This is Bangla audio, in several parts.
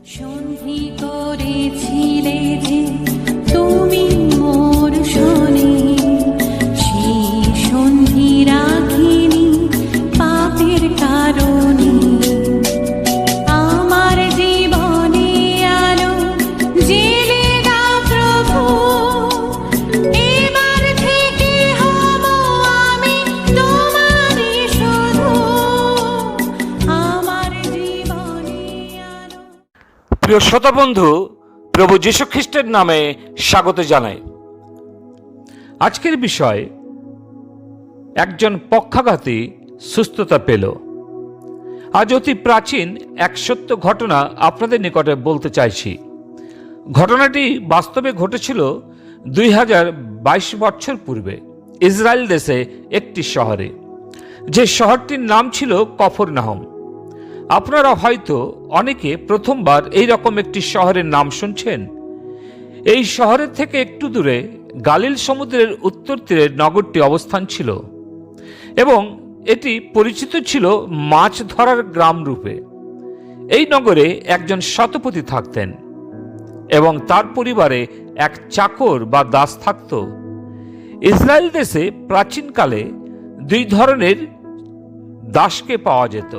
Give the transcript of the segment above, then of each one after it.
সন্ধি করেছিলে যে তুমি মোর শনি, সেই সন্ধি রাখিনি পাপের কারণে। আমার জীবনে আলো জেলে দাও প্রভু, এবার থেকে হব আমি তোমারই শুধু, আমার জীবনে আলো। প্রিয় শ্রোতা বন্ধু, প্রভু যীশু খ্রিস্টের নামে স্বাগত জানাই। আজকের বিষয়, একজন পক্ষাঘাতী সুস্থতা পেল। আজ অতি প্রাচীন এক সত্য ঘটনা আপনাদের নিকটে বলতে চাইছি। ঘটনাটি বাস্তবে ঘটেছিল 2022 বছর পূর্বে ইসরায়েল দেশে একটি শহরে, যে শহরটির নাম ছিল কফরনাহম। আপনারা হয়তো অনেকে প্রথমবার এই রকম একটি শহরের নাম শুনছেন। এই শহরের থেকে একটু দূরে গালিল সমুদ্রের উত্তর তীরে নগরটি অবস্থান ছিল এবং এটি পরিচিত ছিল মাছ ধরার গ্রাম রূপে। এই নগরে একজন শতপতি থাকতেন এবং তার পরিবারে এক চাকর বা দাস থাকত। ইসরায়েল দেশে প্রাচীনকালে দুই ধরনের দাসকে পাওয়া যেত।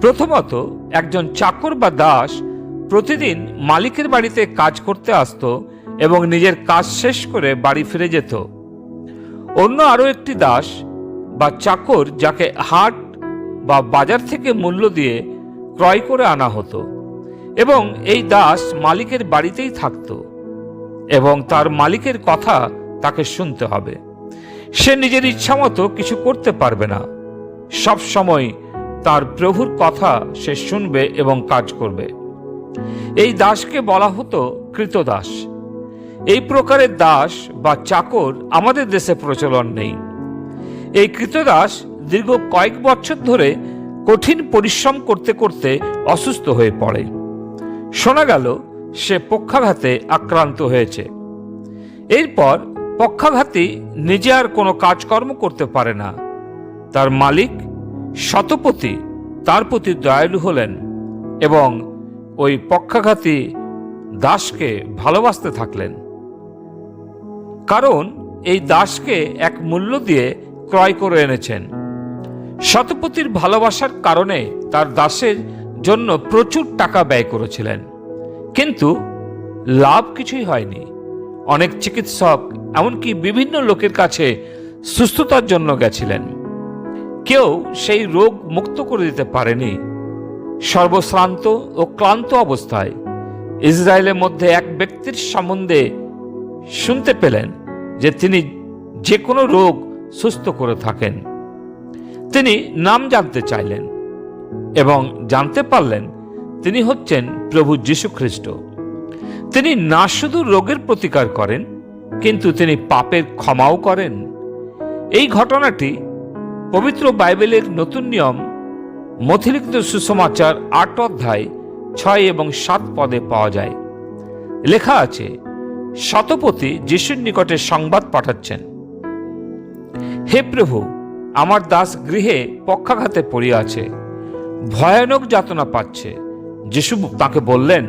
প্রথমত, একজন চাকর বা দাস প্রতিদিন মালিকের বাড়িতে কাজ করতে আসত এবং নিজের কাজ শেষ করে বাড়ি ফিরে যেত। অন্য আরও একটি দাস বা চাকর, যাকে হাট বা বাজার থেকে মূল্য দিয়ে ক্রয় করে আনা হতো এবং এই দাস মালিকের বাড়িতেই থাকত এবং তার মালিকের কথা তাকে শুনতে হবে। সে নিজের ইচ্ছামতো কিছু করতে পারবে না। সব সময় তার প্রভুর কথা সে শুনবে এবং কাজ করবে। এই দাসকে বলা হতো কৃতদাস। এই প্রকারের দাস বা চাকর আমাদের দেশে প্রচলন নেই। এই কৃতদাস দীর্ঘ কয়েক বছর ধরে কঠিন পরিশ্রম করতে করতে অসুস্থ হয়ে পড়ে। শোনা গেল সে পক্ষাঘাতে আক্রান্ত হয়েছে। এরপর পক্ষাঘাতী নিজে আর কোনো কাজকর্ম করতে পারে না। তার মালিক শতপতি তার প্রতি দয়ালু হলেন এবং ওই পক্ষাঘাতী দাসকে ভালোবাসতে থাকলেন, কারণ এই দাসকে এক মূল্য দিয়ে ক্রয় করে এনেছেন। শতপতির ভালোবাসার কারণে তার দাসের জন্য প্রচুর টাকা ব্যয় করেছিলেন, কিন্তু লাভ কিছুই হয়নি। অনেক চিকিৎসক, এমনকি বিভিন্ন লোকের কাছে সুস্থতার জন্য গেছিলেন, কেউ সেই রোগ মুক্ত করে দিতে পারেনি। সর্বশ্রান্ত ও ক্লান্ত অবস্থায় ইসরায়েলের মধ্যে এক ব্যক্তির সম্বন্ধে শুনতে পেলেন যে তিনি যে কোনো রোগ সুস্থ করে থাকেন। তিনি নাম জানতে চাইলেন এবং জানতে পারলেন তিনি হচ্ছেন প্রভু যীশু খ্রিস্ট। তিনি না শুধু রোগের প্রতিকার করেন, কিন্তু তিনি পাপের ক্ষমাও করেন। এই ঘটনাটি পবিত্র বাইবেলের নতুন নিয়ম মথিলিখিত সুসমাচার 8 অধ্যায় 6 এবং 7 পদে পাওয়া যায়। লেখা আছে, শতপতি যিশুর নিকটে সংবাদ পাঠাচ্ছেন, হে প্রভু, আমার দাস গৃহে পক্ষাঘাতে পড়িয়াছে, ভয়ানক যাতনা পাচ্ছে। যিশু তাকে বললেন,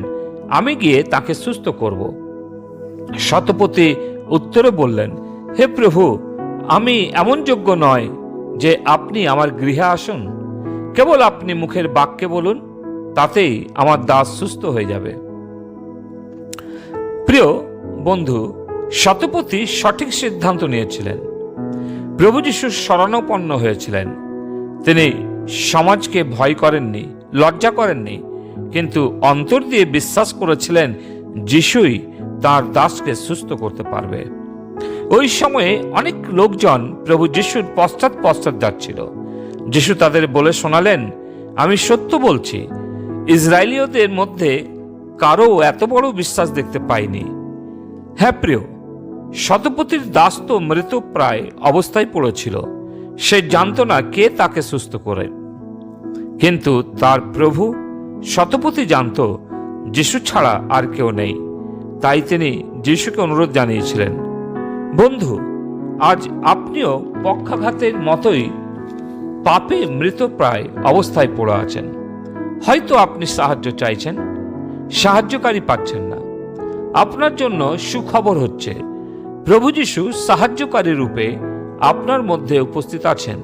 আমি গিয়ে তাকে সুস্থ করব। শতপতি উত্তরে বললেন, হে প্রভু, আমি এমন যোগ্য নয় যে আপনি আমার গৃহে আসুন। কেবল আপনি মুখের বাক্যে বলুন, তাতেই আমার দাস সুস্থ হয়ে যাবে। প্রিয় বন্ধু, শতপতি সঠিক সিদ্ধান্ত নিয়েছিলেন। প্রভু যীশু শরণাপন্ন হয়েছিলেন। তিনি সমাজকে ভয় করেননি, লজ্জা করেননি, কিন্তু অন্তর দিয়ে বিশ্বাস করেছিলেন যিশুই তার দাসকে সুস্থ করতে পারবে। ওই সময়ে অনেক লোকজন প্রভু যিশুর পশ্চাৎ পশ্চাৎ যাচ্ছিল। যিশু তাদের বলে শোনালেন, আমি সত্য বলছি, ইসরায়েলীয়দের মধ্যে কারো এত বড় বিশ্বাস দেখতে পাইনি। হ্যাঁ প্রিয়, শতপতির দাস তো মৃতপ্রায় অবস্থায় পড়েছিল। সে জানত না কে তাকে সুস্থ করে, কিন্তু তার প্রভু শতপতি জানত যিশু ছাড়া আর কেউ নেই। তাই তিনি যিশুকে অনুরোধ জানিয়েছিলেন। বন্ধু, আজ আপনিও পক্ষাঘাতের মতোই পাপে মৃতপ্রায় অবস্থায় পড়ে আছেন। হয়তো আপনি সাহায্য চাইছেন, সাহায্যকারী পাচ্ছেন না। আপনার জন্য সুখবর হচ্ছে, প্রভু যীশু সাহায্যকারী রূপে আপনার মধ্যে উপস্থিত আছেন।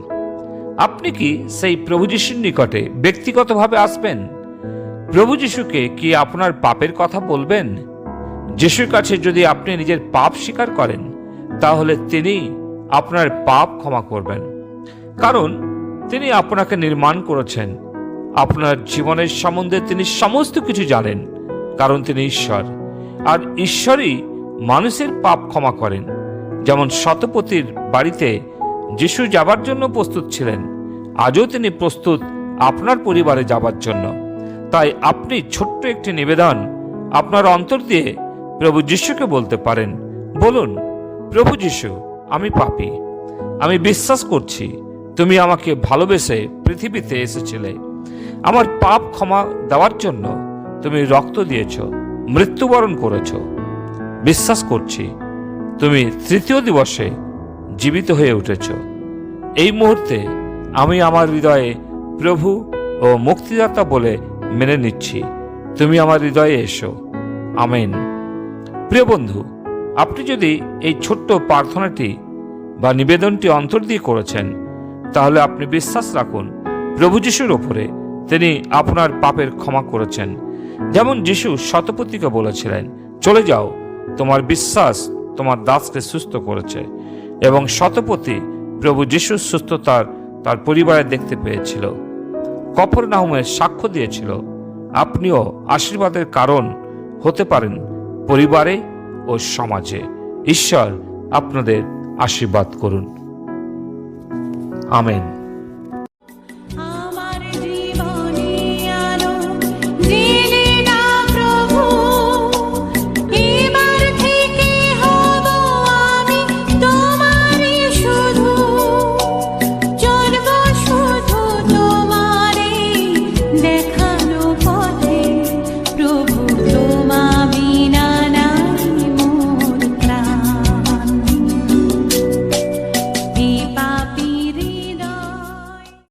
আপনি কি সেই প্রভু যীশুর নিকটে ব্যক্তিগতভাবে আসবেন? প্রভু যীশুকে কি আপনার পাপের কথা বলবেন? যীশুর কাছে যদি আপনি নিজের পাপ স্বীকার করেন, তাহলে তিনি আপনার পাপ ক্ষমা করবেন, কারণ তিনি আপনাকে নির্মাণ করেছেন। আপনার জীবনের সম্বন্ধে তিনি সমস্ত কিছু জানেন, কারণ তিনি ঈশ্বর। আর ঈশ্বরই মানুষের পাপ ক্ষমা করেন। যেমন শতপতির বাড়িতে যিশু যাবার জন্য প্রস্তুত ছিলেন, আজও তিনি প্রস্তুত আপনার পরিবারে যাবার জন্য। তাই আপনি ছোট্ট একটি নিবেদন আপনার অন্তর দিয়ে প্রভু যিশুকে বলতে পারেন। বলুন, প্রভু যিশু, আমি পাপী। আমি বিশ্বাস করছি তুমি আমাকে ভালোবেসে পৃথিবীতে এসেছিলে। আমার পাপ ক্ষমা দেওয়ার জন্য তুমি রক্ত দিয়েছ, মৃত্যুবরণ করেছ। বিশ্বাস করছি তুমি তৃতীয় দিবসে জীবিত হয়ে উঠেছ। এই মুহূর্তে আমি আমার হৃদয়ে প্রভু ও মুক্তিদাতা বলে মেনে নিচ্ছি। তুমি আমার হৃদয়ে এসো। আমেন। প্রিয় বন্ধু, আপনি যদি এই ছোট্ট প্রার্থনাটি বা নিবেদনটি অন্তর দিয়ে করেছেন, তাহলে আপনি বিশ্বাস রাখুন প্রভু যিশুর ওপরে, তিনি আপনার পাপের ক্ষমা করেছেন। যেমন যিশু শতপতিকে বলেছিলেন, চলে যাও, তোমার বিশ্বাস তোমার দাসকে সুস্থ করেছে। এবং শতপতি প্রভু যিশুর সুস্থতার তার পরিবারে দেখতে পেয়েছিল। কফরনাহুমের সাক্ষ্য দিয়েছিল। আপনিও আশীর্বাদের কারণ হতে পারেন পরিবারে ও সমাজে। ঈশ্বর আপনাদের আশীর্বাদ করুন। আমেন। আমার জীবনে আলো দিলে না প্রভু, এবার থেকে হব আমি তোমারই শুধু, চলব শুধু তোমারই দেখা